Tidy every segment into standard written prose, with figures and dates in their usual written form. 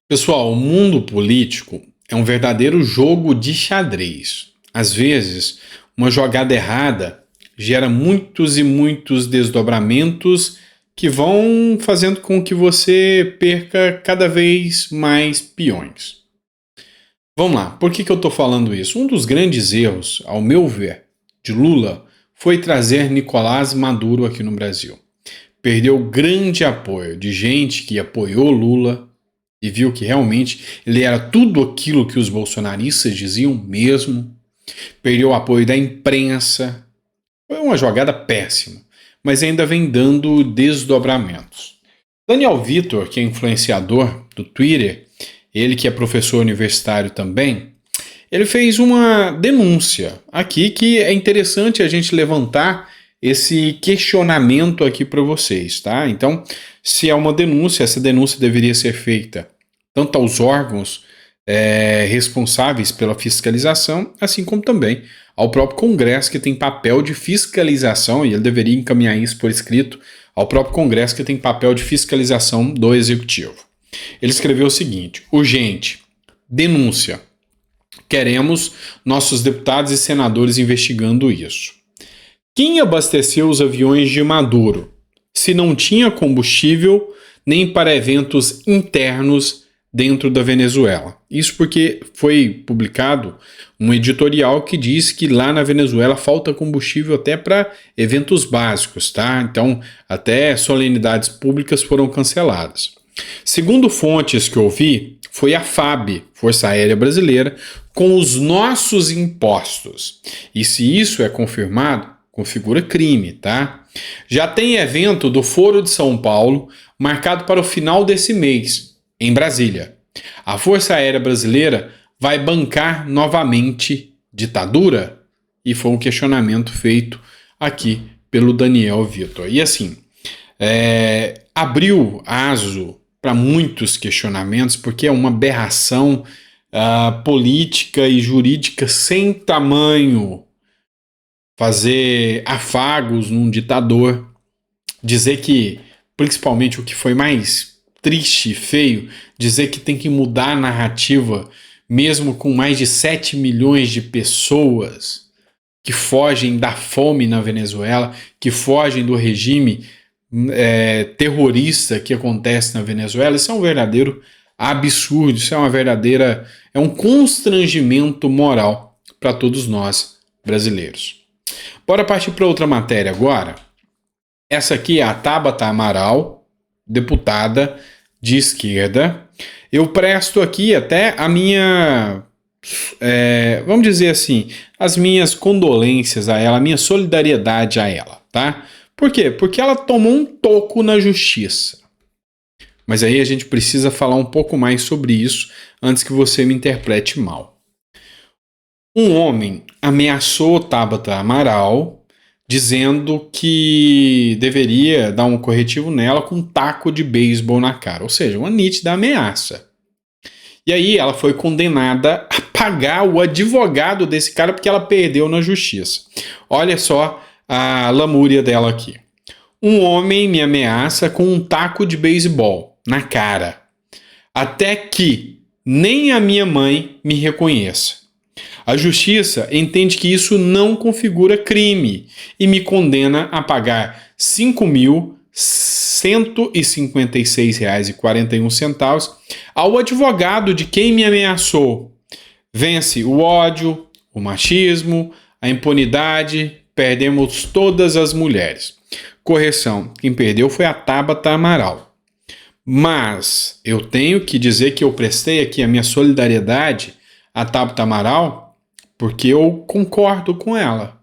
Pessoal, o mundo político é um verdadeiro jogo de xadrez. Às vezes, uma jogada errada gera muitos e muitos desdobramentos que vão fazendo com que você perca cada vez mais peões. Vamos lá, por que eu estou falando isso? Um dos grandes erros, ao meu ver, de Lula foi trazer Nicolás Maduro aqui no Brasil. Perdeu grande apoio de gente que apoiou Lula e viu que realmente ele era tudo aquilo que os bolsonaristas diziam mesmo. Perdeu o apoio da imprensa. Foi uma jogada péssima, mas ainda vem dando desdobramentos. Daniel Vitor, que é influenciador do Twitter, ele que é professor universitário também, ele fez uma denúncia aqui que é interessante a gente levantar esse questionamento aqui para vocês, tá? Então, se é uma denúncia, essa denúncia deveria ser feita tanto aos órgãos responsáveis pela fiscalização, assim como também ao próprio Congresso, que tem papel de fiscalização, e ele deveria encaminhar isso por escrito ao próprio Congresso, que tem papel de fiscalização do Executivo. Ele escreveu o seguinte: urgente, denúncia. Queremos nossos deputados e senadores investigando isso. Quem abasteceu os aviões de Maduro se não tinha combustível nem para eventos internos dentro da Venezuela? Isso porque foi publicado um editorial que diz que lá na Venezuela falta combustível até para eventos básicos, tá? Então, até solenidades públicas foram canceladas. Segundo fontes que eu vi, foi a FAB, Força Aérea Brasileira, com os nossos impostos. E se isso é confirmado, configura crime, tá? Já tem evento do Foro de São Paulo marcado para o final desse mês, em Brasília. A Força Aérea Brasileira vai bancar novamente ditadura? E foi um questionamento feito aqui pelo Daniel Vitor. E assim, abriu aso para muitos questionamentos, porque é uma aberração política e jurídica sem tamanho fazer afagos num ditador, dizer que, principalmente o que foi mais triste e feio, dizer que tem que mudar a narrativa, mesmo com mais de 7 milhões de pessoas que fogem da fome na Venezuela, que fogem do regime terrorista que acontece na Venezuela. Isso é um verdadeiro absurdo, isso é um constrangimento moral para todos nós brasileiros. Bora partir para outra matéria agora. Essa aqui é a Tabata Amaral, deputada de esquerda. Eu presto aqui até a minha, vamos dizer assim, as minhas condolências a ela, a minha solidariedade a ela, tá? Por quê? Porque ela tomou um toco na justiça. Mas aí a gente precisa falar um pouco mais sobre isso antes que você me interprete mal. Um homem ameaçou Tabata Amaral dizendo que deveria dar um corretivo nela com um taco de beisebol na cara, ou seja, uma nítida ameaça. E aí ela foi condenada a pagar o advogado desse cara porque ela perdeu na justiça. Olha só a lamúria dela aqui. Um homem me ameaça com um taco de beisebol na cara, até que nem a minha mãe me reconheça. A justiça entende que isso não configura crime e me condena a pagar R$ 5.156,41 ao advogado de quem me ameaçou. Vence o ódio, o machismo, a impunidade, perdemos todas as mulheres. Correção, quem perdeu foi a Tabata Amaral. Mas eu tenho que dizer que eu prestei aqui a minha solidariedade à Tabata Amaral porque eu concordo com ela.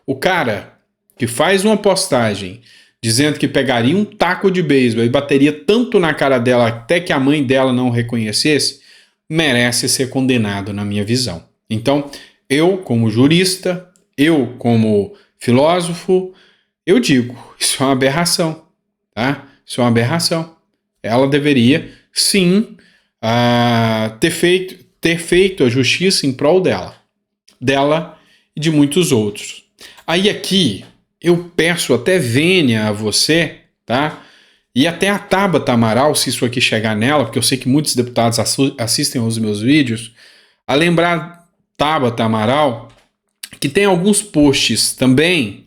O cara que faz uma postagem dizendo que pegaria um taco de beisebol e bateria tanto na cara dela até que a mãe dela não reconhecesse, merece ser condenado na minha visão. Então, eu como jurista, eu como filósofo, eu digo, isso é uma aberração, tá? Isso é uma aberração. Ela deveria, sim, ter feito a justiça em prol dela e de muitos outros. Aí aqui, eu peço até vênia a você, tá? E até a Tabata Amaral, se isso aqui chegar nela, porque eu sei que muitos deputados assistem aos meus vídeos, a lembrar Tabata Amaral que tem alguns posts também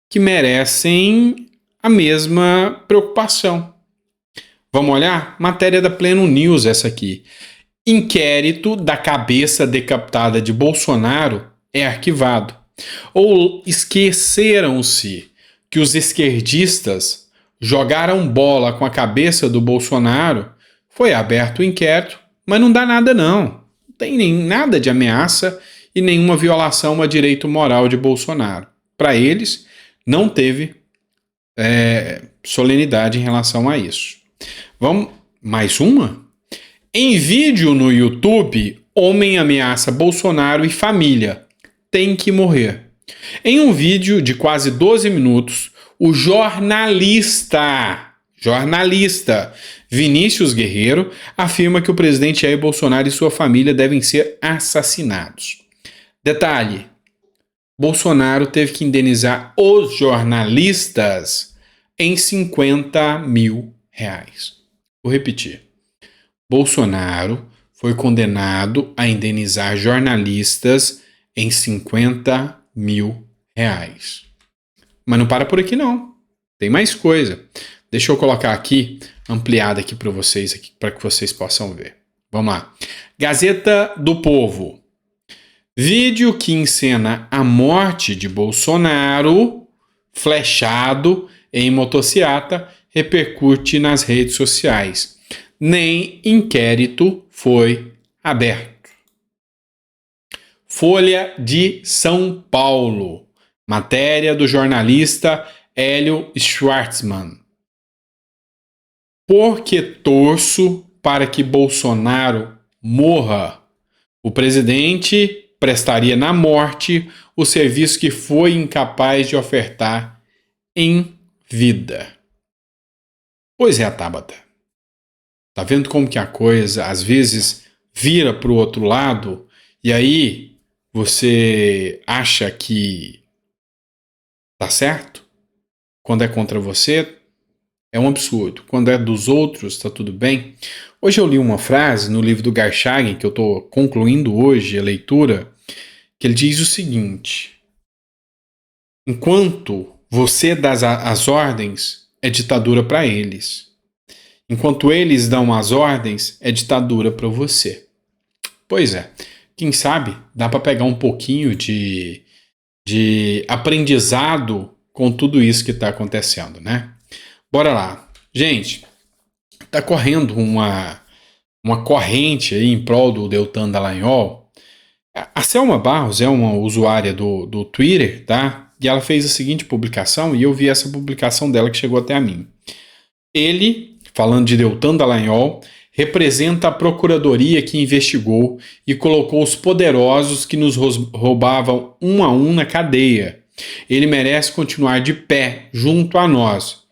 que merecem a mesma preocupação. Vamos olhar? Matéria da Pleno News essa aqui. Inquérito da cabeça decapitada de Bolsonaro é arquivado. Ou esqueceram-se que os esquerdistas jogaram bola com a cabeça do Bolsonaro? Foi aberto o inquérito, mas não dá nada não. Não tem nem nada de ameaça e nenhuma violação a direito moral de Bolsonaro. Para eles, não teve solenidade em relação a isso. Vamos, mais uma? Em vídeo no YouTube, homem ameaça Bolsonaro e família. Tem que morrer. Em um vídeo de quase 12 minutos, o jornalista Vinícius Guerreiro afirma que o presidente Jair Bolsonaro e sua família devem ser assassinados. Detalhe: Bolsonaro teve que indenizar os jornalistas em R$50 mil. Vou repetir. Bolsonaro foi condenado a indenizar jornalistas em R$50 mil. Mas não para por aqui não. Tem mais coisa. Deixa eu colocar aqui, ampliada aqui para vocês, para que vocês possam ver. Vamos lá. Gazeta do Povo. Vídeo que encena a morte de Bolsonaro, flechado em motociata, repercute nas redes sociais. Nem inquérito foi aberto. Folha de São Paulo. Matéria do jornalista Hélio Schwartzman. Porque torço para que Bolsonaro morra. O presidente prestaria na morte o serviço que foi incapaz de ofertar em vida. Pois é, Tabata. Tá vendo como que a coisa às vezes vira para o outro lado e aí você acha que tá certo? Quando é contra você, é um absurdo. Quando é dos outros, tá tudo bem. Hoje eu li uma frase no livro do Garchagen, que eu tô concluindo hoje a leitura, que ele diz o seguinte: enquanto você dá as ordens, é ditadura para eles. Enquanto eles dão as ordens, é ditadura para você. Pois é. Quem sabe dá para pegar um pouquinho de aprendizado com tudo isso que está acontecendo, né? Bora lá. Gente, tá correndo uma corrente aí em prol do Deltan Dallagnol. A Selma Barros é uma usuária do Twitter, tá? E ela fez a seguinte publicação, e eu vi essa publicação dela que chegou até a mim. Ele, falando de Deltan Dallagnol, representa a procuradoria que investigou e colocou os poderosos que nos roubavam um a um na cadeia. Ele merece continuar de pé junto a nós,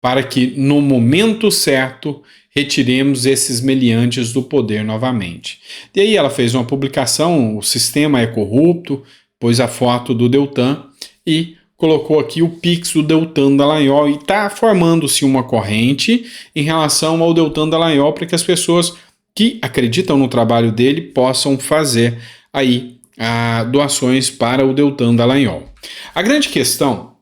para que, no momento certo, retiremos esses meliantes do poder novamente. E aí ela fez uma publicação, o sistema é corrupto, pôs a foto do Deltan e colocou aqui o Pix do Deltan Dallagnol, e está formando-se uma corrente em relação ao Deltan Dallagnol para que as pessoas que acreditam no trabalho dele possam fazer aí doações para o Deltan Dallagnol. A grande questão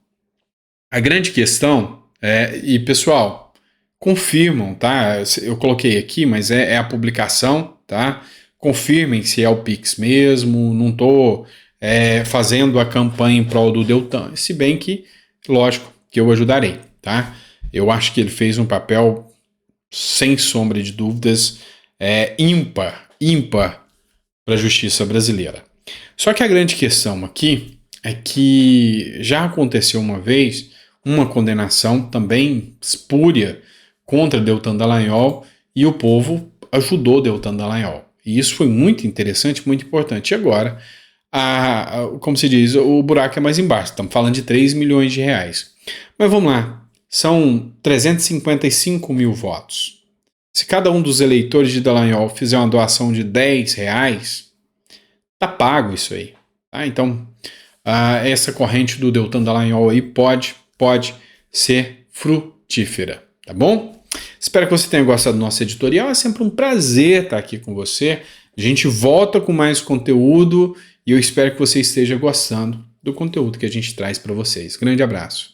e pessoal, confirmam, tá? Eu coloquei aqui, mas é a publicação, tá? Confirmem se é o Pix mesmo, não estou fazendo a campanha em prol do Deltan, se bem que, lógico, que eu ajudarei, tá? Eu acho que ele fez um papel, sem sombra de dúvidas, ímpar para a justiça brasileira. Só que a grande questão aqui é que já aconteceu uma vez uma condenação também espúria contra Deltan Dallagnol e o povo ajudou Deltan Dallagnol. E isso foi muito interessante, muito importante. E agora, como se diz, o buraco é mais embaixo. Estamos falando de 3 milhões de reais. Mas vamos lá. São 355 mil votos. Se cada um dos eleitores de Dallagnol fizer uma doação de 10 reais, tá pago isso aí. Tá? Então, essa corrente do Deltan Dallagnol aí pode ser frutífera. tá bom? Espero que você tenha gostado do nosso editorial, é sempre um prazer estar aqui com você. A gente volta com mais conteúdo e eu espero que você esteja gostando do conteúdo que a gente traz para vocês. Grande abraço.